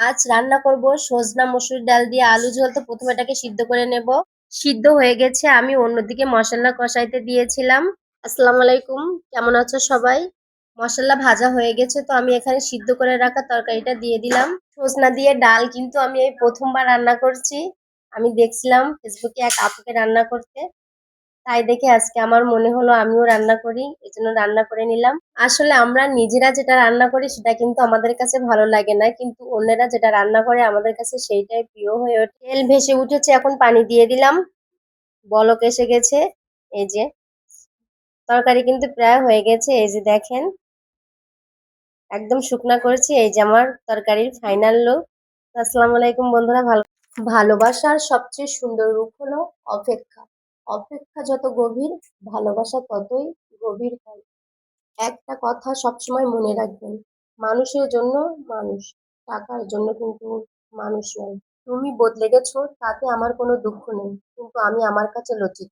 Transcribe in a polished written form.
আজ রান্না করব সজনা মসুর ডাল দিয়ে আলু ঝোল। তো প্রথমে এটাকে সিদ্ধ করে নেব। সিদ্ধ হয়ে গেছে, আমি অন্যদিকে মশলা কষাইতে দিয়েছিলাম। আসসালামু আলাইকুম, কেমন আছো সবাই? মশলা ভাজা হয়ে গেছে, তো আমি এখানে সিদ্ধ করে রাখা তরকারিটা দিয়ে দিলাম। সজনা দিয়ে ডাল কিন্তু আমি এই প্রথমবার রান্না করছি। আমি দেখছিলাম ফেসবুকে এক আপুকে রান্না করতে, তাই দেখে আজকে আমার মনে হলো আমিও রান্না করি, এজন্য রান্না করে নিলাম। আসলে আমরা নিজেরা যেটা রান্না করি সেটা কিন্তু আমাদের কাছে ভালো লাগে না, কিন্তু অন্যেরা যেটা রান্না করে আমাদের কাছে সেইটাই প্রিয় হয়ে ওঠে। তেল ভেসে উঠেছে, এখন পানি দিয়ে দিলাম। বলক এসে গেছে। এই যে তরকারি কিন্তু প্রায় হয়ে গেছে, এই যে দেখেন একদম শুকনা করেছি। এই যে আমার তরকারির ফাইনাল লুক। আসসালামু আলাইকুম বন্ধুরা, ভালোবাসার সবচেয়ে সুন্দর রূপ হলো অপেক্ষা। অপেক্ষা যত গভীর, ভালোবাসা ততই গভীর হয়। একটা কথা সবসময় মনে রাখবেন, মানুষের জন্য মানুষ, টাকার জন্য কিন্তু মানুষ নয়। তুমি বদলে গেছো, তাতে আমার কোনো দুঃখ নেই, কিন্তু আমি আমার কাছে লজ্জিত।